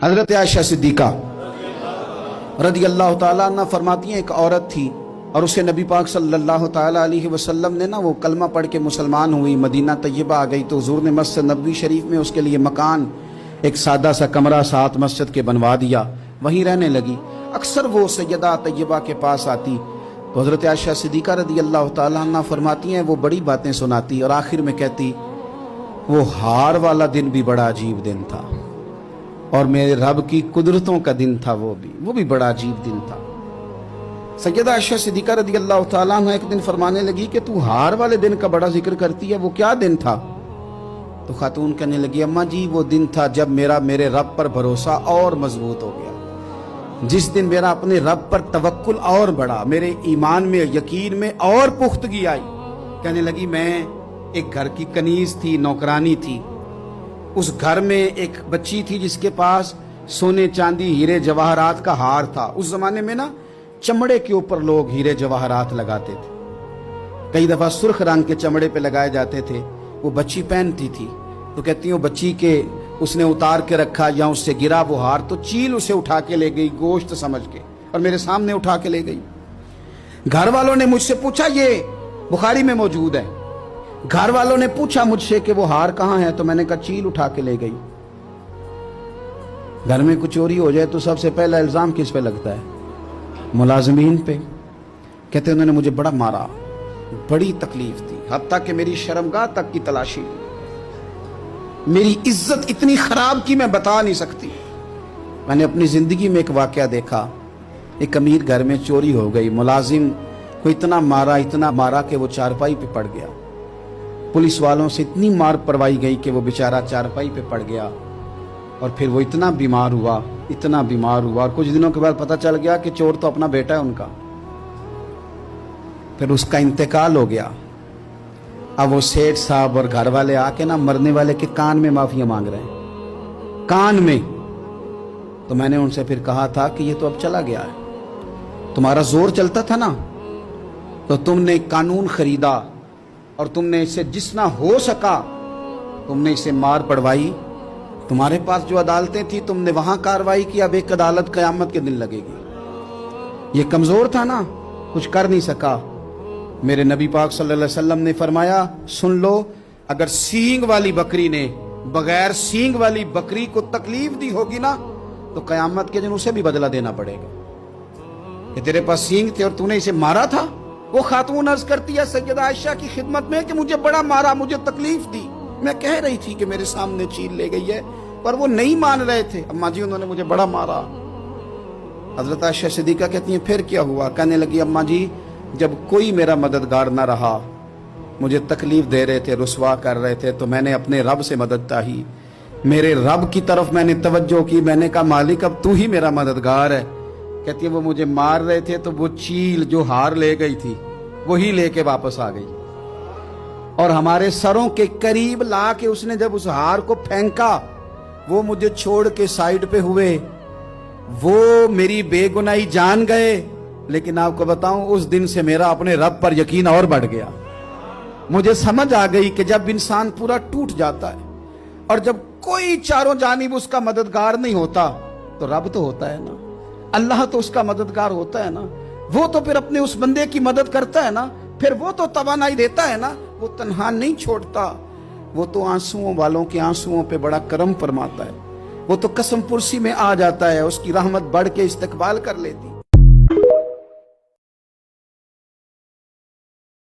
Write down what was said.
حضرت عائشہ صدیقہ رضی اللہ تعالیٰ عنہ فرماتی ہیں ایک عورت تھی اور اسے نبی پاک صلی اللہ تعالیٰ علیہ وسلم نے وہ کلمہ پڑھ کے مسلمان ہوئی، مدینہ طیبہ آ گئی تو حضور نے مسجد نبوی شریف میں اس کے لیے مکان ایک سادہ سا کمرہ ساتھ مسجد کے بنوا دیا، وہیں رہنے لگی۔ اکثر وہ سیدہ طیبہ کے پاس آتی تو حضرت عائشہ صدیقہ رضی اللہ تعالیٰ عنہ فرماتی ہیں وہ بڑی باتیں سناتی اور آخر میں کہتی وہ ہار والا دن بھی بڑا عجیب دن تھا اور میرے رب کی قدرتوں کا دن تھا، وہ بھی بڑا عجیب دن تھا۔ سیدہ عائشہ صدیقہ رضی اللہ تعالیٰ عنہ ایک دن فرمانے لگی کہ تو ہار والے دن کا بڑا ذکر کرتی ہے، وہ کیا دن تھا؟ تو خاتون کہنے لگی اماں جی وہ دن تھا جب میرے رب پر بھروسہ اور مضبوط ہو گیا، جس دن میرا اپنے رب پر توکل اور بڑھا، میرے ایمان میں یقین میں اور پختگی آئی۔ کہنے لگی میں ایک گھر کی کنیز تھی، نوکرانی تھی، اس گھر میں ایک بچی تھی جس کے پاس سونے چاندی ہیرے جواہرات کا ہار تھا۔ اس زمانے میں چمڑے کے اوپر لوگ ہیرے جواہرات لگاتے تھے، کئی دفعہ سرخ رنگ کے چمڑے پہ لگائے جاتے تھے، وہ بچی پہنتی تھی تو کہتی ہوں بچی کے اس نے اتار کے رکھا یا اس سے گرا وہ ہار تو چیل اسے اٹھا کے لے گئی گوشت سمجھ کے اور میرے سامنے اٹھا کے لے گئی۔ گھر والوں نے مجھ سے پوچھا، یہ بخاری میں موجود ہے، گھر والوں نے پوچھا مجھ سے کہ وہ ہار کہاں ہے تو میں نے کہا چیل اٹھا کے لے گئی۔ گھر میں کچھ چوری ہو جائے تو سب سے پہلا الزام کس پہ لگتا ہے؟ ملازمین پہ۔ کہتے انہوں نے مجھے بڑا مارا، بڑی تکلیف تھی، حتیٰ کہ میری شرمگاہ تک کی تلاشی لی، میری عزت اتنی خراب کی میں بتا نہیں سکتی۔ میں نے اپنی زندگی میں ایک واقعہ دیکھا، ایک امیر گھر میں چوری ہو گئی، ملازم کو اتنا مارا کہ وہ چارپائی پہ پڑ گیا، پولیس والوں سے اتنی مار پروائی گئی کہ وہ بیچارہ چارپائی پہ پڑ گیا اور پھر وہ اتنا بیمار ہوا اور کچھ دنوں کے بعد پتہ چل گیا کہ چور تو اپنا بیٹا ہے ان کا، پھر اس کا انتقال ہو گیا۔ اب وہ سیٹھ صاحب اور گھر والے آ کے مرنے والے کے کان میں معافیاں مانگ رہے ہیں، کان میں۔ تو میں نے ان سے پھر کہا تھا کہ یہ تو اب چلا گیا ہے، تمہارا زور چلتا تھا نا تو تم نے قانون خریدا اور تم نے اسے جتنا ہو سکا تم نے اسے مار پڑوائی، تمہارے پاس جو عدالتیں تھی تم نے وہاں کاروائی کی، اب ایک عدالت قیامت کے دن لگے گی۔ یہ کمزور تھا نا، کچھ کر نہیں سکا۔ میرے نبی پاک صلی اللہ علیہ وسلم نے فرمایا سن لو، اگر سینگ والی بکری نے بغیر سینگ والی بکری کو تکلیف دی ہوگی نا تو قیامت کے دن اسے بھی بدلہ دینا پڑے گا کہ تیرے پاس سینگ تھے اور تو نے اسے مارا تھا۔ وہ خاتون عرض کرتی ہے سیدہ عائشہ کی خدمت میں کہ مجھے بڑا مارا، مجھے تکلیف دی، میں کہہ رہی تھی کہ میرے سامنے چیل لے گئی ہے پر وہ نہیں مان رہے تھے، اماں جی انہوں نے مجھے بڑا مارا۔ حضرت عائشہ صدیقہ کہتی ہیں پھر کیا ہوا؟ کہنے لگی اماں جی جب کوئی میرا مددگار نہ رہا، مجھے تکلیف دے رہے تھے، رسوا کر رہے تھے، تو میں نے اپنے رب سے مدد چاہی، میرے رب کی طرف میں نے توجہ کی، میں نے کہا مالک اب تو ہی میرا مددگار ہے۔ کہتی ہے وہ مجھے مار رہے تھے تو وہ چیل جو ہار لے گئی تھی وہی لے کے واپس آ گئی اور ہمارے سروں کے قریب لا کے اس نے جب اس ہار کو پھینکا وہ مجھے چھوڑ کے سائیڈ پہ ہوئے، وہ میری بے گناہی جان گئے، لیکن آپ کو بتاؤں اس دن سے میرا اپنے رب پر یقین اور بڑھ گیا۔ مجھے سمجھ آ گئی کہ جب انسان پورا ٹوٹ جاتا ہے اور جب کوئی چاروں جانب اس کا مددگار نہیں ہوتا تو رب تو ہوتا ہے نا، اللہ تو اس کا مددگار ہوتا ہے نا، وہ تو پھر اپنے اس بندے کی مدد کرتا ہے نا، پھر وہ تو توانائی دیتا ہے نا، وہ تنہا نہیں چھوڑتا، وہ تو آنسوؤں والوں کے آنسوؤں پہ بڑا کرم فرماتا ہے، وہ تو قسم پرسی میں آ جاتا ہے، اس کی رحمت بڑھ کے استقبال کر لیتی۔